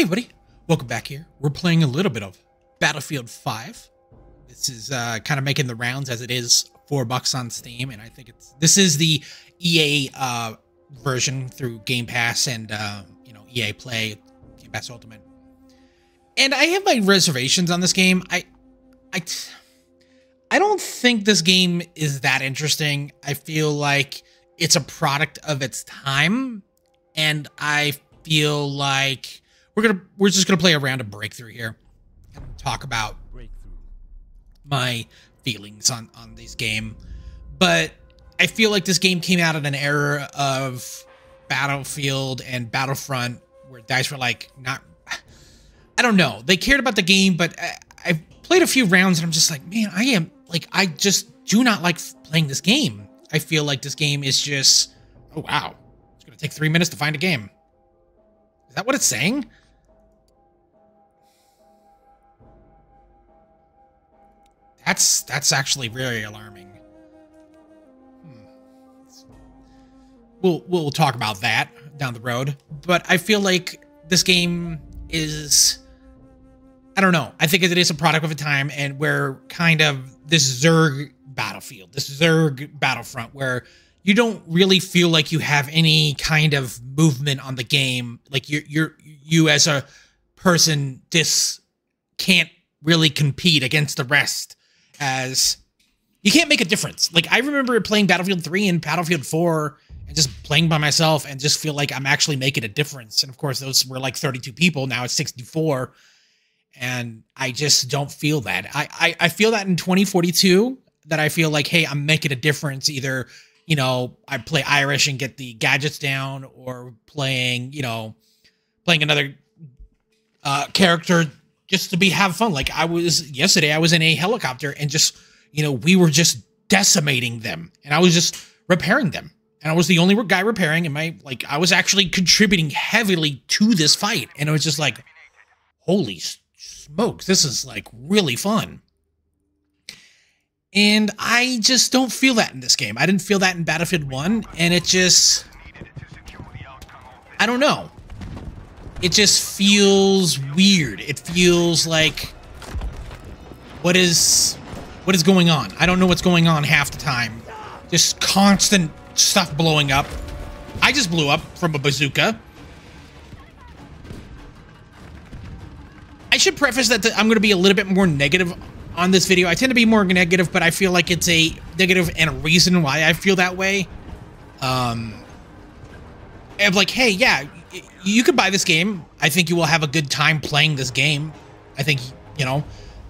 Hey everybody, welcome back here. We're playing a little bit of Battlefield 5. This is kind of making the rounds as it is $4 on Steam, and I think this is the EA version through Game Pass and EA Play, Game Pass Ultimate. And I have my reservations on this game. I don't think this game is that interesting. I feel like it's a product of its time, and I feel like we're just gonna play a round of Breakthrough here and talk about my feelings on this game. But I feel like this game came out in an era of Battlefield and Battlefront where DICE were like, I don't know, they cared about the game, but I've played a few rounds and I'm just like, man, I just do not like playing this game. I feel like this game is just, oh wow, it's gonna take 3 minutes to find a game. Is that what it's saying? That's actually really alarming. We'll talk about that down the road, but I feel like this game is, I don't know, I think it is a product of a time, and we're kind of this Zerg Battlefield, this Zerg Battlefront, where you don't really feel like you have any kind of movement on the game. Like you as a person just can't really compete against the rest, as you can't make a difference. Like I remember playing Battlefield 3 and Battlefield 4 and just playing by myself and just feel like I'm actually making a difference. And of course those were like 32 people, now it's 64. And I just don't feel that. I feel that in 2042, that I feel like, hey, I'm making a difference. Either, I play Irish and get the gadgets down, or playing another character just to have fun. Like yesterday I was in a helicopter and just, we were just decimating them and I was just repairing them. And I was the only guy repairing, and I was actually contributing heavily to this fight. And it was just like, holy smokes, this is like really fun. And I just don't feel that in this game. I didn't feel that in Battlefield 1, and it just, I don't know. It just feels weird. It feels like, what is going on? I don't know what's going on half the time. Just constant stuff blowing up. I just blew up from a bazooka. I should preface that I'm going to be a little bit more negative on this video. I tend to be more negative, but I feel like it's a negative and a reason why I feel that way. Of like, hey, yeah, you could buy this game. I think you will have a good time playing this game. I think,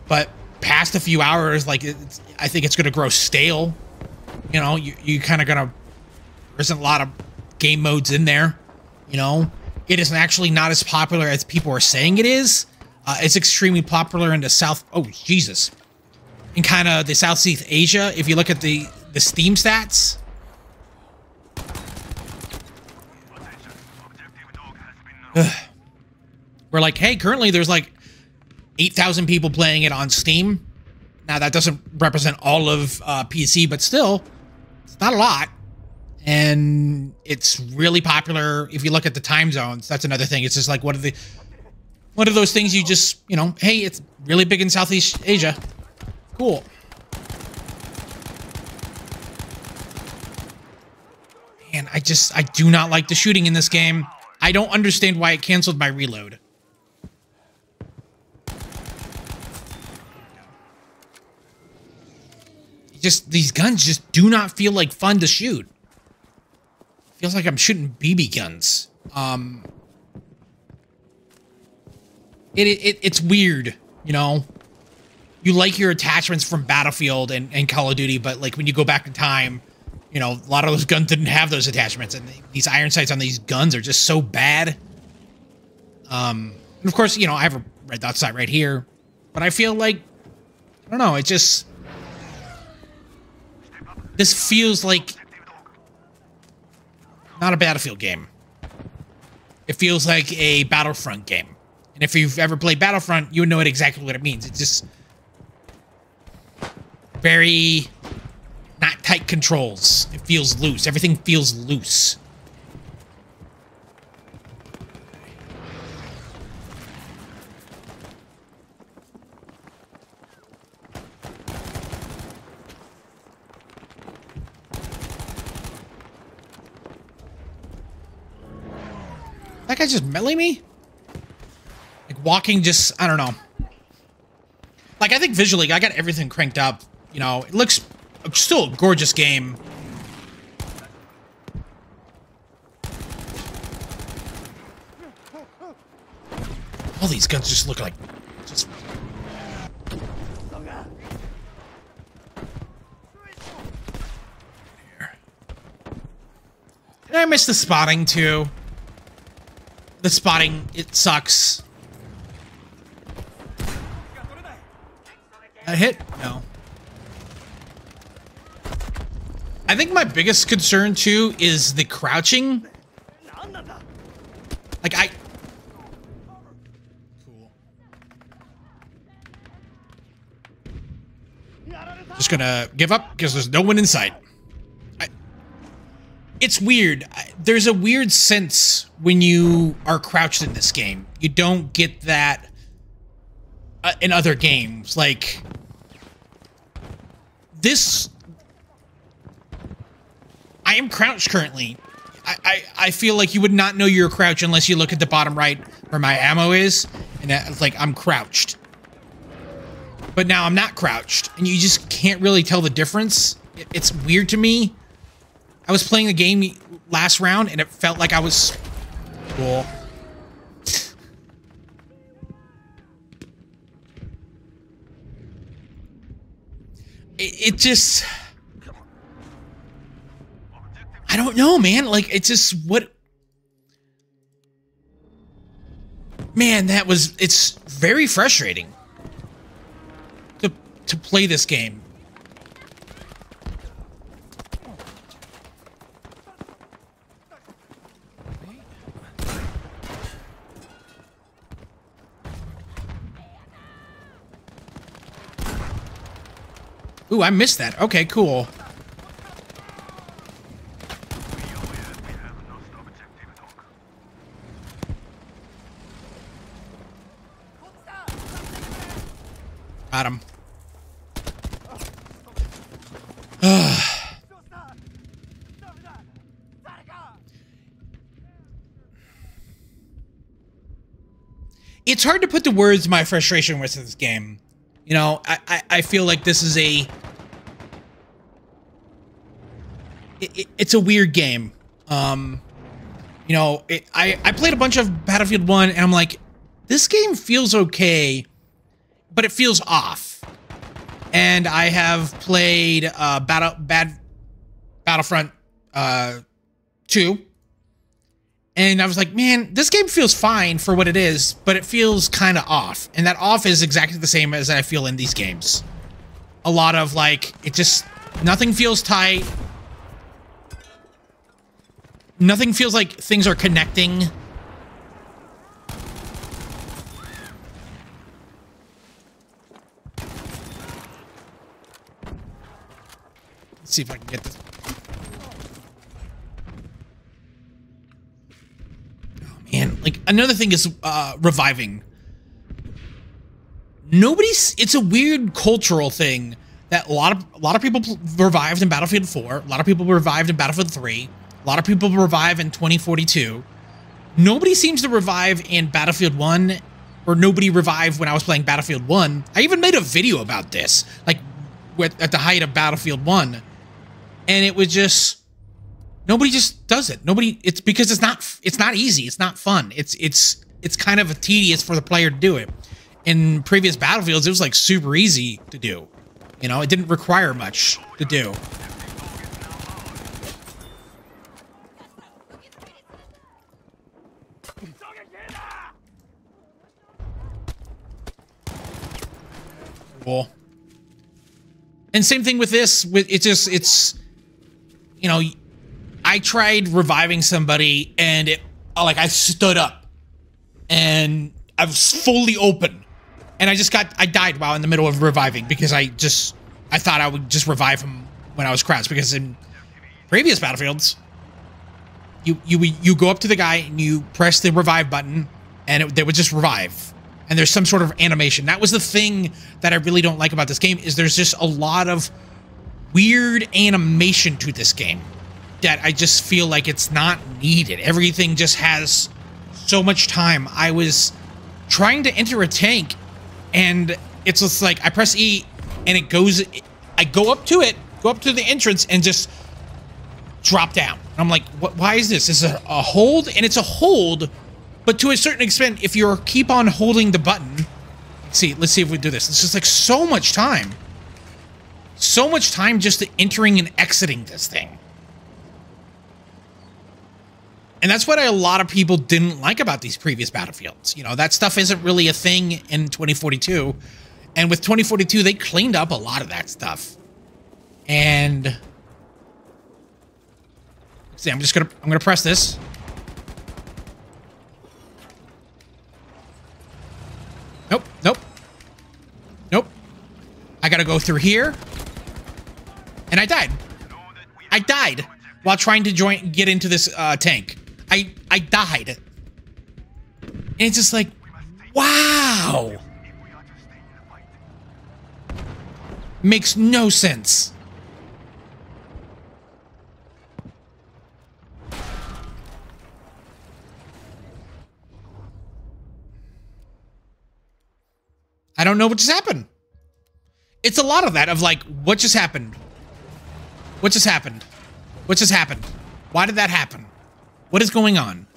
but past a few hours, like, I think it's going to grow stale. You kind of gonna, there isn't a lot of game modes in there. It is actually not as popular as people are saying it is. It's extremely popular in the South. Oh, Jesus. In kind of the Southeast Asia, if you look at the Steam stats. We're like, hey, currently there's like 8,000 people playing it on Steam. Now, that doesn't represent all of PC, but still, it's not a lot. And it's really popular. If you look at the time zones, that's another thing. It's just like one of those things you just, hey, it's really big in Southeast Asia. Cool. And I do not like the shooting in this game. I don't understand why it canceled my reload. These guns just do not feel like fun to shoot. Feels like I'm shooting BB guns. It's weird, You like your attachments from Battlefield and Call of Duty, but like when you go back in time, a lot of those guns didn't have those attachments, and these iron sights on these guns are just so bad. And of course, I have a red dot sight right here, but I feel like, I don't know, this feels like not a Battlefield game. It feels like a Battlefront game. And if you've ever played Battlefront, you would know exactly what it means. It's just very not tight controls. It feels loose. Everything feels loose. guy just melee me? Like walking just, I don't know. Like I think visually, I got everything cranked up. You know, it looks still a gorgeous game. All these guns just look like just. Here. And I miss the spotting too. The spotting, it sucks. That hit? No. I think my biggest concern too is the crouching. Like Cool. Just gonna give up because there's no one in sight. It's weird. There's a weird sense when you are crouched in this game. You don't get that in other games. Like this, I am crouched currently. I feel like you would not know you're crouched unless you look at the bottom right where my ammo is, and that's like I'm crouched. But now I'm not crouched, and you just can't really tell the difference. It's weird to me. I was playing the game last round, and it felt like I was cool. It just, I don't know, man. Like, it's just what, man, it's very frustrating to play this game. Ooh, I missed that. Okay, cool. Got him. It's hard to put the words my frustration with this game. You know, I feel like this is it's a weird game. You know, I played a bunch of Battlefield 1 and I'm like, this game feels okay, but it feels off. And I have played Battlefront 2. And I was like, man, this game feels fine for what it is, but it feels kind of off. And that off is exactly the same as I feel in these games. A lot of like, it just, nothing feels tight. Nothing feels like things are connecting. Let's see if I can get this. And like another thing is reviving. It's a weird cultural thing that a lot of people revived in Battlefield 4, a lot of people revived in Battlefield 3, a lot of people revive in 2042. Nobody seems to revive in Battlefield 1, or nobody revived when I was playing Battlefield 1. I even made a video about this, like at the height of Battlefield 1, and it was just nobody just does it. Nobody. It's because it's not easy. It's not fun. It's kind of tedious for the player to do it. In previous Battlefields, it was like super easy to do. You know, it didn't require much to do. Cool. And same thing with this. It's you know, I tried reviving somebody and I stood up and I was fully open and I died while in the middle of reviving because I thought I would just revive him when I was crouched, because in previous Battlefields you go up to the guy and you press the revive button and they would just revive, and there's some sort of animation. That was the thing that I really don't like about this game, is there's just a lot of weird animation to this game that I just feel like it's not needed. Everything just has so much time. I was trying to enter a tank, and it's just like I press E, and it goes. I go up to it, go up to the entrance, and just drop down. I'm like, what? Why is this? Is it a hold? And it's a hold, but to a certain extent, if you keep on holding the button, let's see if we do this. It's just like so much time. So much time just entering and exiting this thing. And that's what a lot of people didn't like about these previous Battlefields. You know, that stuff isn't really a thing in 2042. And with 2042, they cleaned up a lot of that stuff. And see, I'm gonna press this. Nope, nope. Nope. I gotta go through here. And I died. I died while trying to get into this tank. I died. And it's just like, wow. Makes no sense. I don't know what just happened. It's a lot of that, of like, what just happened? What just happened? What just happened? Why did that happen? What is going on?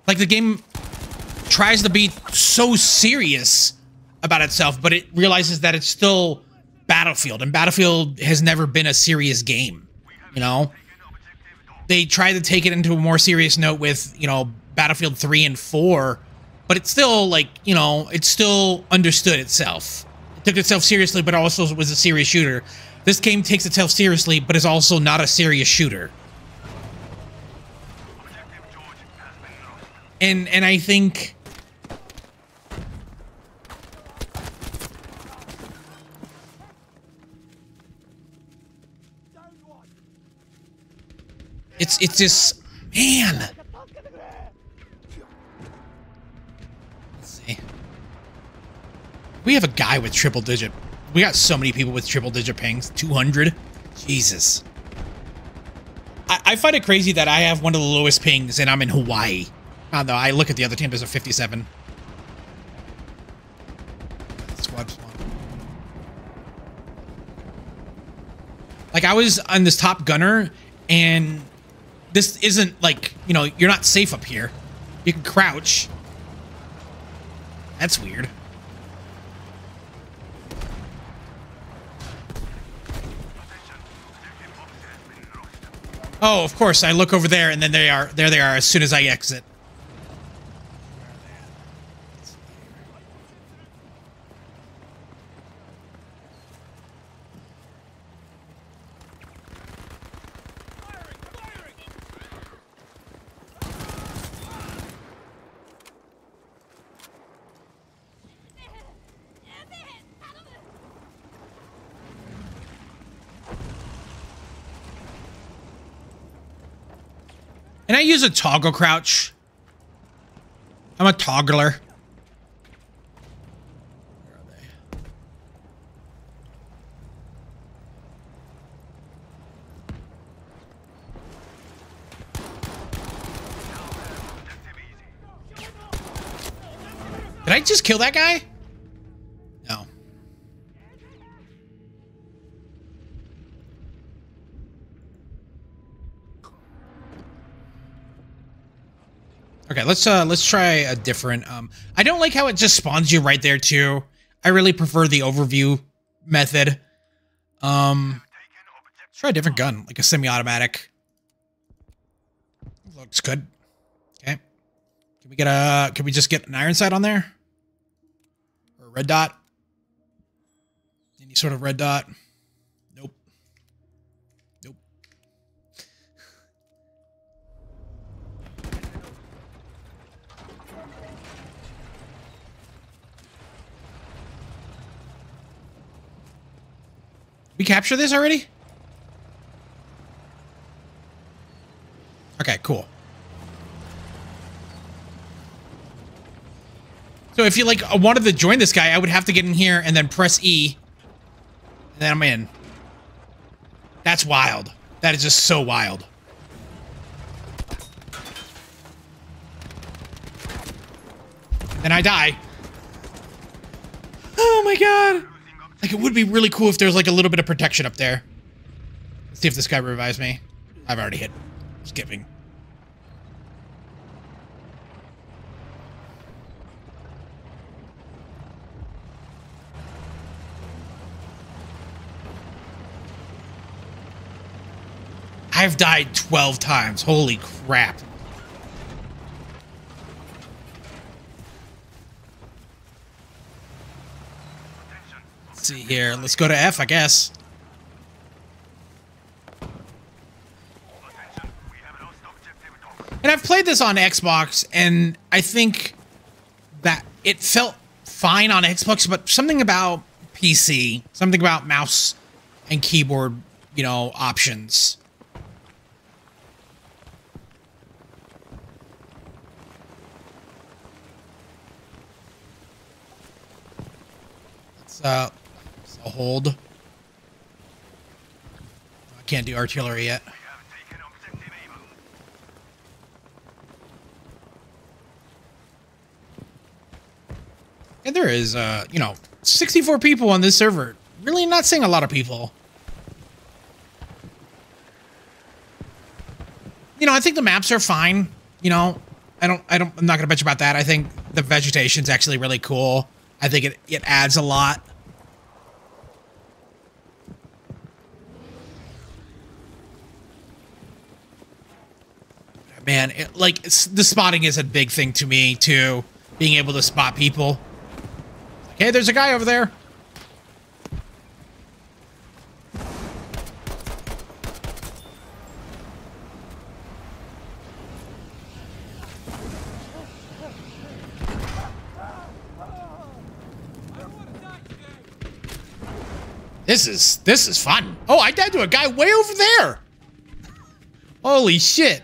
Like, the game tries to be so serious about itself, but it realizes that it's still Battlefield, and Battlefield has never been a serious game, you know? They try to take it into a more serious note with, you know, Battlefield 3 and 4, but it's still, like, you know, it still understood itself. It took itself seriously, but also was a serious shooter. This game takes itself seriously, but is also not a serious shooter. And I think it's just, man. Let's see. We have a guy with triple digit. We got so many people with triple digit pings. 200. Jesus. I find it crazy that I have one of the lowest pings and I'm in Hawaii. Although I look at the other team, there's a 57. Squad spawn. Like, I was on this top gunner, and this isn't like, you know, you're not safe up here. You can crouch. That's weird. Oh, of course, I look over there, and then there they are as soon as I exit. And I use a toggle crouch. I'm a toggler. Where are they? Did I just kill that guy? No. Okay, let's try a different. I don't like how it just spawns you right there too. I really prefer the overview method. Let's try a different gun, like a semi-automatic. Looks good. Okay. Can we just get an iron sight on there? Or a red dot? Any sort of red dot? Nope. Nope. We capture this already? Okay, cool. So if you like wanted to join this guy, I would have to get in here and then press E. And then I'm in. That's wild. That is just so wild. Then I die. Oh my god. Like, it would be really cool if there was like a little bit of protection up there. Let's see if this guy revives me. I've already hit skipping. I've died 12 times. Holy crap. Let's see here. Let's go to F, I guess. And I've played this on Xbox, and I think that it felt fine on Xbox, but something about PC, something about mouse and keyboard, you know, options. Let's hold. I can't do artillery yet. And there is, you know, 64 people on this server. Really not seeing a lot of people. You know, I think the maps are fine. You know, I'm not gonna bitch about that. I think the vegetation's actually really cool. I think it adds a lot. Man, the spotting is a big thing to me too. Being able to spot people. Okay, there's a guy over there. This is fun. Oh, I died to a guy way over there. Holy shit.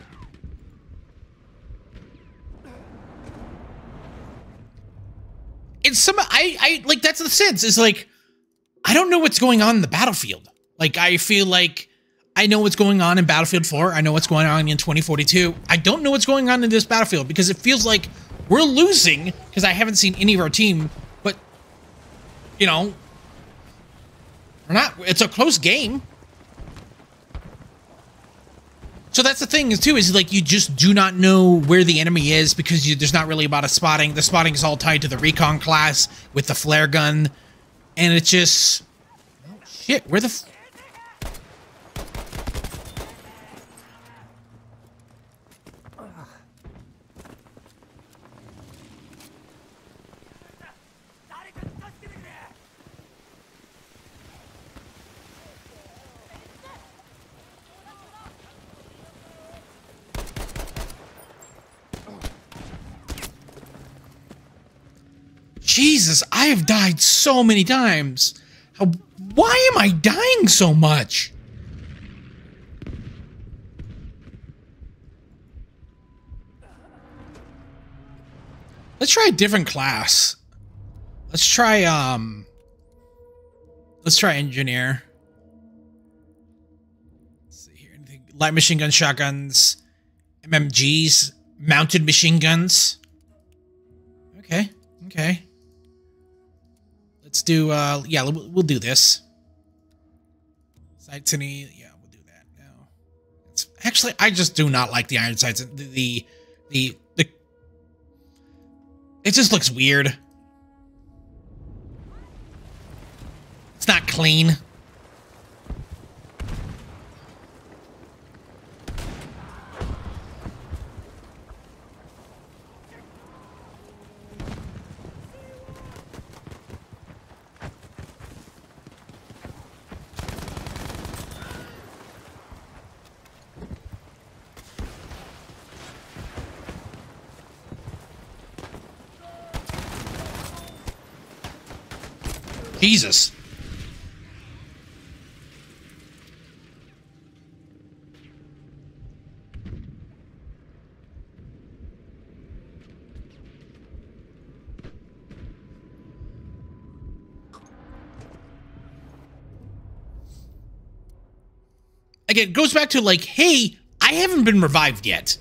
It's I like, that's the sense, is like, I don't know what's going on in the battlefield. Like, I feel like I know what's going on in Battlefield 4. I know what's going on in 2042. I don't know what's going on in this battlefield because it feels like we're losing because I haven't seen any of our team, but, you know, we're not, it's a close game. So that's the thing is too, is like, you just do not know where the enemy is because there's not really about a spotting. The spotting is all tied to the recon class with the flare gun. And it's just, oh shit, where the Jesus, I have died so many times. Why am I dying so much? Let's try a different class. Let's try engineer. Let's see here. Anything? Light machine gun, shotguns, MMGs, mounted machine guns. Okay, okay. Let's do, yeah, we'll do this. Sights any, yeah, we'll do that now. Actually, I just do not like the iron sights. It just looks weird. It's not clean. Jesus. it goes back to like, hey, I haven't been revived yet.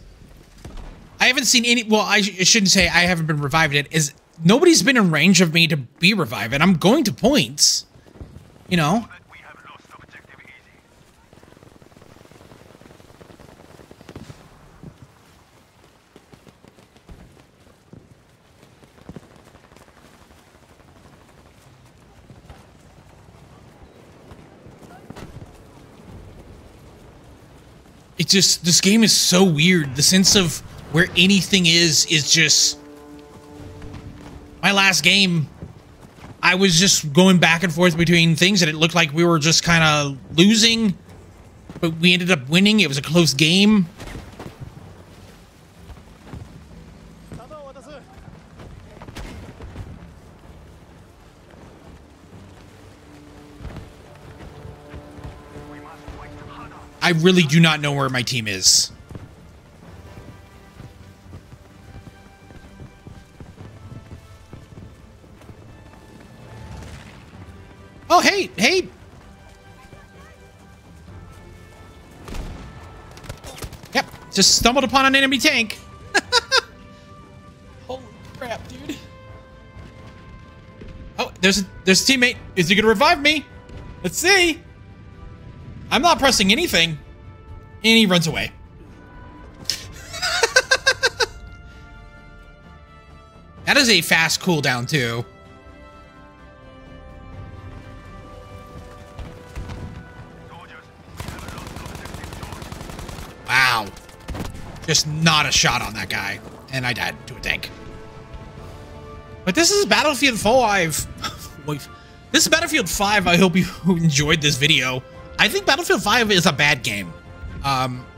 I haven't seen any, well, I shouldn't say I haven't been revived yet, is nobody's been in range of me to be revived, and I'm going to points, you know? It just, this game is so weird. The sense of where anything is just... My last game, I was just going back and forth between things, and it looked like we were just kind of losing, but we ended up winning. It was a close game. I really do not know where my team is. Oh, hey, hey. Yep, just stumbled upon an enemy tank. Holy crap, dude. Oh, there's a teammate. Is he gonna revive me? Let's see. I'm not pressing anything. And he runs away. That is a fast cooldown, too. Wow. Just not a shot on that guy. And I died to a tank. But this is Battlefield 5. This is Battlefield 5. I hope you enjoyed this video. I think Battlefield 5 is a bad game.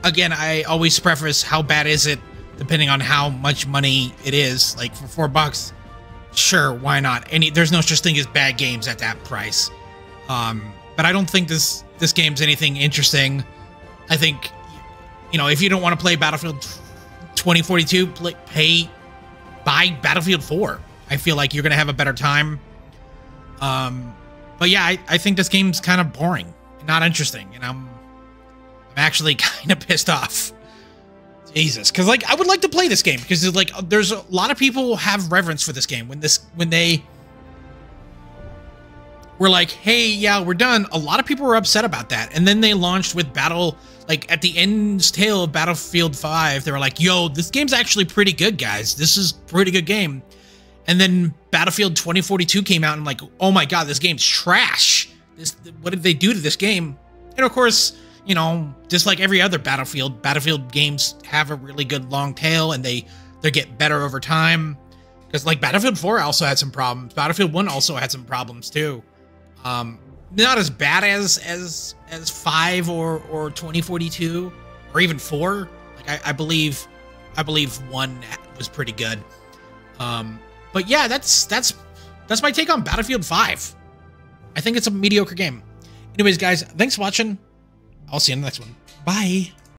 Again, I always preface how bad is it depending on how much money it is. Like for $4, sure, why not? There's no such thing as bad games at that price. But I don't think this game's anything interesting. I think, you know, if you don't want to play Battlefield 2042, buy Battlefield 4. I feel like you're gonna have a better time. But yeah, I think this game's kind of boring. Not interesting, and I'm actually kind of pissed off. Jesus, because like I would like to play this game because like there's a lot of people who have reverence for this game when they were like, hey, yeah, we're done. A lot of people were upset about that, and then they launched with like at the end's tail of Battlefield 5. They were like, yo, this game's actually pretty good, guys. This is a pretty good game. And then Battlefield 2042 came out, and like, oh my god, this game's trash. What did they do to this game? And of course, you know, just like every other Battlefield games have a really good long tail, and they get better over time. Because like Battlefield 4 also had some problems. Battlefield 1 also had some problems too. Not as bad as 5 or 2042 or even 4. Like I believe 1 was pretty good. But yeah, that's my take on Battlefield 5. I think it's a mediocre game. Anyways, guys, thanks for watching. I'll see you in the next one. Bye.